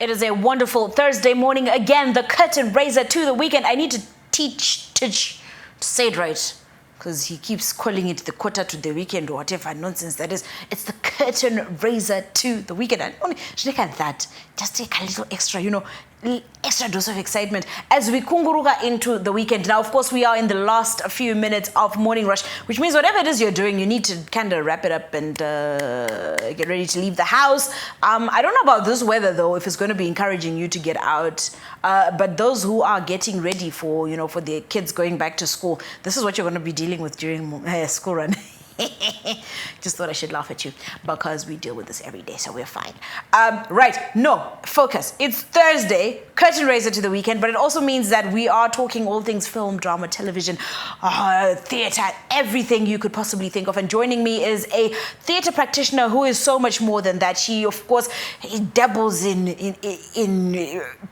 It is a wonderful Thursday morning. Again, the curtain raiser to the weekend. I need to teach to say it right, because he keeps calling it the quarter to the weekend or whatever nonsense that is. It's the curtain raiser to the weekend. And only look at that. Just take a little extra, extra dose of excitement as we kunguruka into the weekend. Now, of course, we are in the last few minutes of Morning Rush, which means whatever it is you're doing, you need to kind of wrap it up and get ready to leave the house. I don't know about this weather, though, if it's going to be encouraging you to get out. But those who are getting ready for, for their kids going back to school, this is what you're going to be dealing with during school run. Just thought I should laugh at you because we deal with this every day, so we're fine. Right, no, focus. It's Thursday, curtain raiser to the weekend, but it also means that we are talking all things film, drama, television, theatre, everything you could possibly think of. And joining me is a theatre practitioner who is so much more than that. She, of course, dabbles in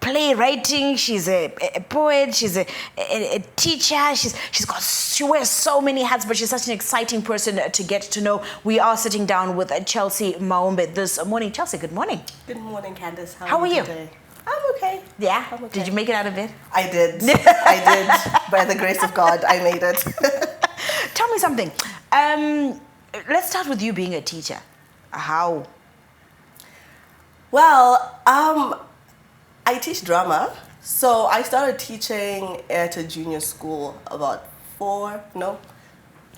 playwriting. She's a poet. She's a teacher. She wears so many hats, but she's such an exciting person to get to know. We are sitting down with Chelsea Maumbe this morning. Chelsea, good morning. Good morning, Candice. How are you? Today? I'm okay. Yeah? I'm okay. Did you make it out of bed? I did. I did. By the grace of God, I made it. Tell me something. Let's start with you being a teacher. How? Well, I teach drama. So I started teaching at a junior school about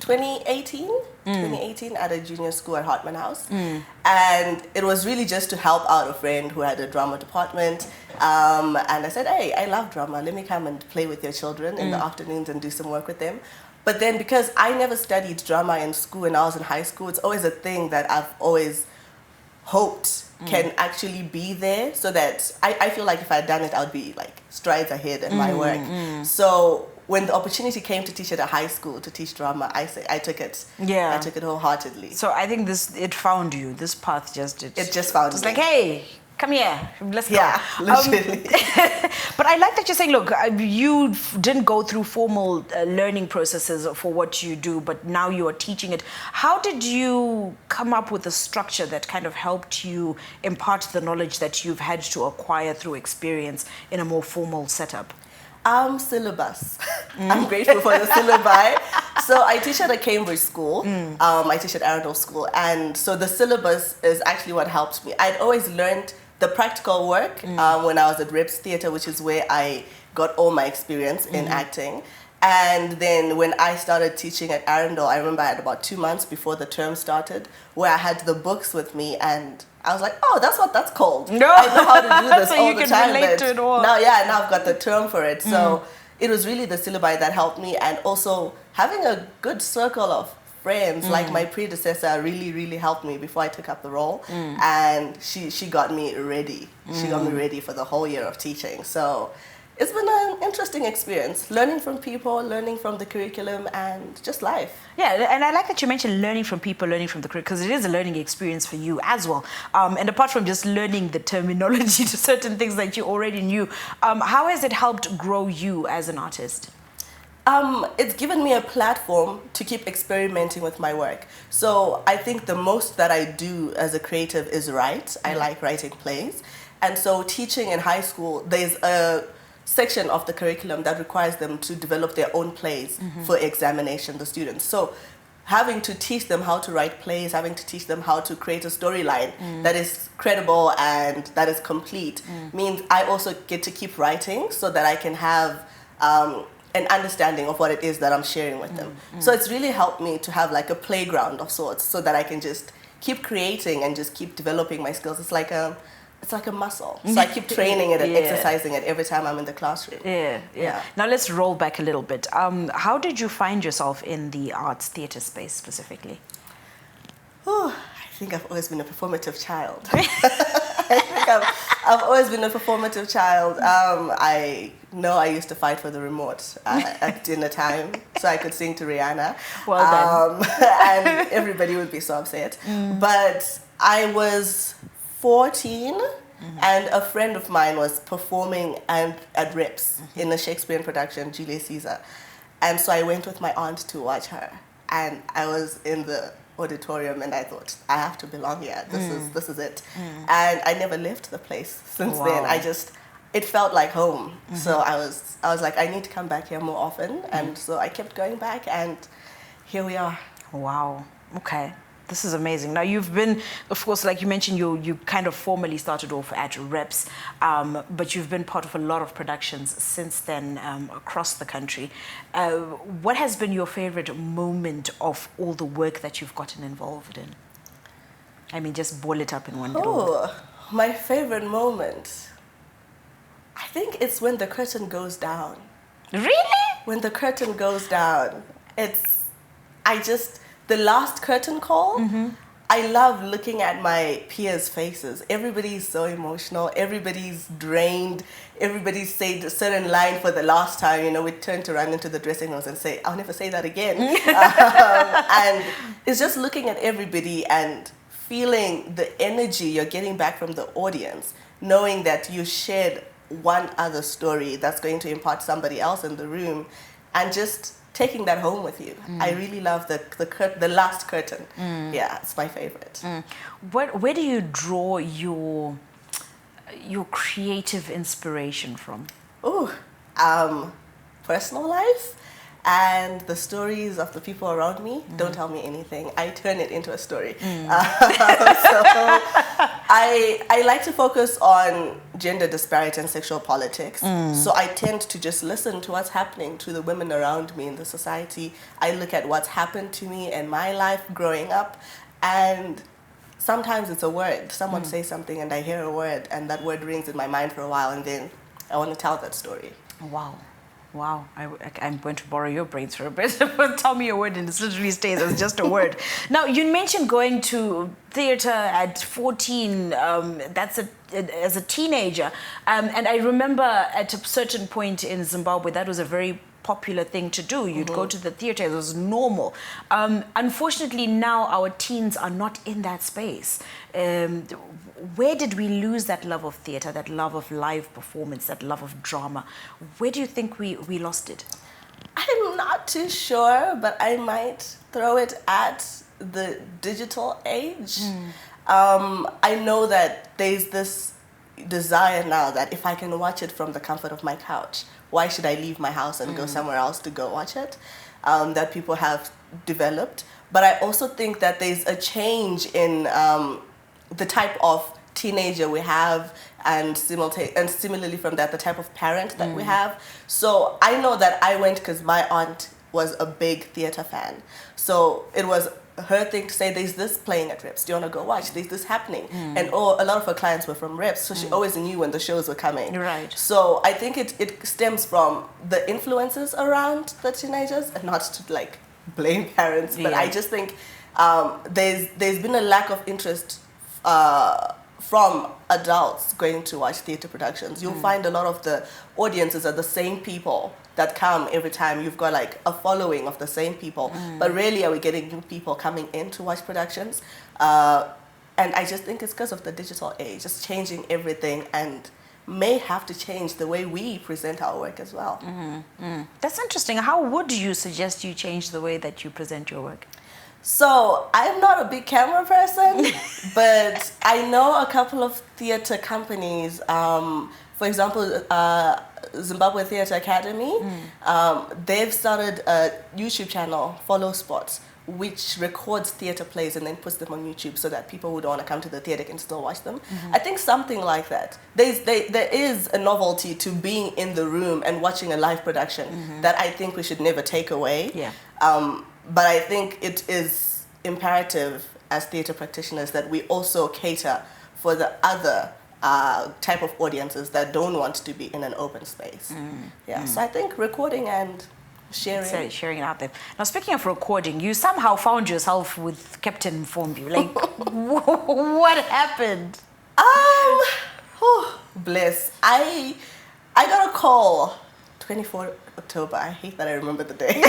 2018 at a junior school at Hartman House. And it was really just to help out a friend who had a drama department. And I said, hey, I love drama. Let me come and play with your children in the afternoons and do some work with them. But then because I never studied drama in school when I was in high school, it's always a thing that I've always hoped can actually be there, so that I feel like if I'd done it, I would be like strides ahead in my work. So when the opportunity came to teach at a high school, to teach drama, I took it. Yeah. I took it wholeheartedly. So I think it found you. This path it just found me. It's like, hey, come here, let's go. Yeah, literally. But I like that you're saying, look, you didn't go through formal learning processes for what you do, but now you are teaching it. How did you come up with a structure that kind of helped you impart the knowledge that you've had to acquire through experience in a more formal setup? Syllabus. I'm grateful for the syllabi. So I teach at a Cambridge school. I teach at Arundel School. And so the syllabus is actually what helped me. I'd always learned the practical work when I was at Reps Theatre, which is where I got all my experience in acting. And then when I started teaching at Arundel, I remember I had about 2 months before the term started, where I had the books with me, and I was like, oh, that's what that's called. No. I know how to do this so all you the can time. Relate to it all. Now I've got the term for it. So it was really the syllabi that helped me, and also having a good circle of friends like my predecessor really, really helped me before I took up the role. And she got me ready. She got me ready for the whole year of teaching. So it's been an interesting experience, learning from people, learning from the curriculum, and just life. Yeah, and I like that you mentioned learning from people, learning from the curriculum, because it is a learning experience for you as well. And apart from just learning the terminology to certain things that you already knew, how has it helped grow you as an artist? It's given me a platform to keep experimenting with my work. So I think the most that I do as a creative is write. I like writing plays. And so teaching in high school, there's a section of the curriculum that requires them to develop their own plays for examination, the students. So having to teach them how to write plays, having to teach them how to create a storyline that is credible and that is complete means I also get to keep writing so that I can have an understanding of what it is that I'm sharing with them. So it's really helped me to have like a playground of sorts so that I can just keep creating and just keep developing my skills. It's like a muscle. So I keep training it and exercising it every time I'm in the classroom. Yeah. Now let's roll back a little bit. How did you find yourself in the arts theatre space specifically? I think I've always been a performative child. I've always been a performative child. I know I used to fight for the remote at dinner time so I could sing to Rihanna. Well done. And everybody would be so upset. But I was 14 and a friend of mine was performing at Reps in a Shakespearean production, Julius Caesar. And so I went with my aunt to watch her. And I was in the auditorium, and I thought, I have to belong here. This is it. And I never left the place since then. It felt like home. So I was like, I need to come back here more often. And so I kept going back, and here we are. Wow. Okay. This is amazing. Now, you've been, of course, like you mentioned, you kind of formally started off at Reps, but you've been part of a lot of productions since then across the country. What has been your favorite moment of all the work that you've gotten involved in? I mean, just boil it up in one little. My favorite moment. I think it's when the curtain goes down. Really? When the curtain goes down, the last curtain call, I love looking at my peers' faces. Everybody's so emotional. Everybody's drained. Everybody's said a certain line for the last time. You know, we turn to run into the dressing rooms and say, I'll never say that again. And it's just looking at everybody and feeling the energy you're getting back from the audience, knowing that you shared one other story that's going to impart somebody else in the room, and just taking that home with you. I really love the last curtain. Yeah, it's my favorite. Where do you draw your creative inspiration from? Personal life and the stories of the people around me. Don't tell me anything. I turn it into a story. So I like to focus on gender disparity and sexual politics. So I tend to just listen to what's happening to the women around me in the society. I look at what's happened to me in my life growing up, and sometimes it's a word. Someone says something and I hear a word, and that word rings in my mind for a while, and then I want to tell that story. Wow, I'm going to borrow your brains for a bit. Tell me a word and it literally stays as just a word. Now, you mentioned going to theatre at 14, as a teenager. And I remember at a certain point in Zimbabwe, that was a very popular thing to do. You'd go to the theatre, it was normal. Unfortunately, now our teens are not in that space. Where did we lose that love of theatre, that love of live performance, that love of drama? Where do you think we lost it? I'm not too sure, but I might throw it at the digital age. I know that there's this desire now that if I can watch it from the comfort of my couch, why should I leave my house and go somewhere else to go watch it? That people have developed. But I also think that there's a change in the type of teenager we have, and similarly from that, the type of parent that we have. So I know that I went because my aunt was a big theatre fan. So it was her thing to say, there's this playing at Reps. Do you want to go watch? There's this happening. And a lot of her clients were from Reps, so she always knew when the shows were coming. Right. So I think it stems from the influences around the teenagers, and not to like blame parents, but I just think there's been a lack of interest from adults going to watch theatre productions. You'll find a lot of the audiences are the same people that come every time. You've got like a following of the same people, but rarely are we getting new people coming in to watch productions. And I just think it's because of the digital age, just changing everything, and may have to change the way we present our work as well. That's interesting. How would you suggest you change the way that you present your work? So I'm not a big camera person, but I know a couple of theatre companies. For example, Zimbabwe Theatre Academy, they've started a YouTube channel, Follow Spots, which records theatre plays and then puts them on YouTube so that people who don't want to come to the theatre can still watch them. I think something like that. There is a novelty to being in the room and watching a live production that I think we should never take away. Yeah. But I think it is imperative as theatre practitioners that we also cater for the other type of audiences that don't want to be in an open space. So I think recording and sharing it out there. Now, speaking of recording, you somehow found yourself with Captain Mfombi. Like, what happened? Bless. I got a call 24 October. I hate that I remember the day.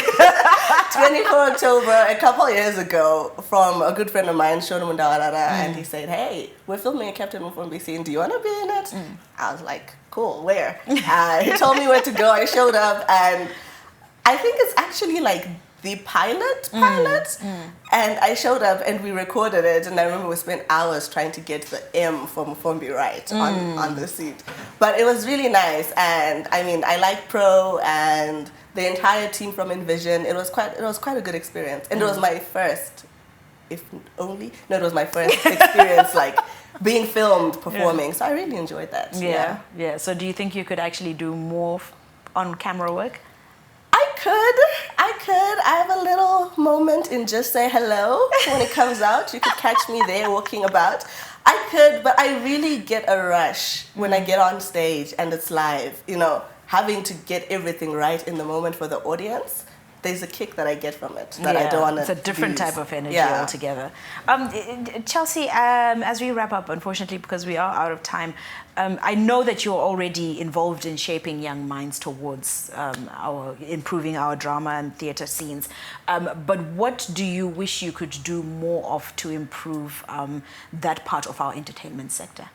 24 October, a couple of years ago, from a good friend of mine, Shono Mundawarara, and he said, hey, we're filming a Captain Mfombi scene. Do you want to be in it? I was like, cool, where? He told me where to go. I showed up, and I think it's actually like the pilot, and I showed up and we recorded it, and I remember we spent hours trying to get the M for Mfombi right on the seat. But it was really nice, and I mean, I like Pro and the entire team from Envision. It was quite a good experience, and it was my first, it was my first experience like being filmed performing. So I really enjoyed that. Yeah. So do you think you could actually do more on camera work? I could. I have a little moment in Just Say Hello when it comes out. You could catch me there walking about. I could, but I really get a rush when I get on stage and it's live. You know, having to get everything right in the moment for the audience. There's a kick that I get from it that I don't want to. It's a different type of energy altogether. Chelsea, as we wrap up, unfortunately, because we are out of time, I know that you're already involved in shaping young minds towards improving our drama and theatre scenes. But what do you wish you could do more of to improve that part of our entertainment sector?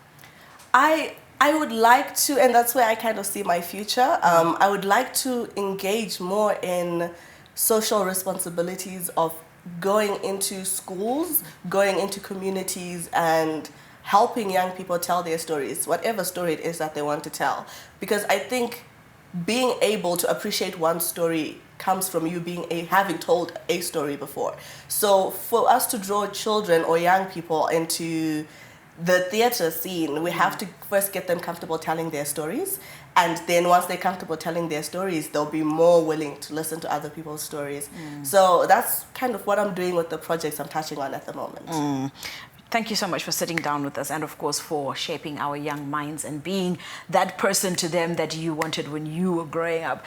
I would like to, and that's where I kind of see my future. I would like to engage more in social responsibilities of going into schools, going into communities, and helping young people tell their stories, whatever story it is that they want to tell. Because I think being able to appreciate one story comes from you having told a story before. So for us to draw children or young people into the theatre scene, we have to first get them comfortable telling their stories, and then once they're comfortable telling their stories, they'll be more willing to listen to other people's stories. So that's kind of what I'm doing with the projects I'm touching on at the moment. Thank you so much for sitting down with us, and of course for shaping our young minds and being that person to them that you wanted when you were growing up.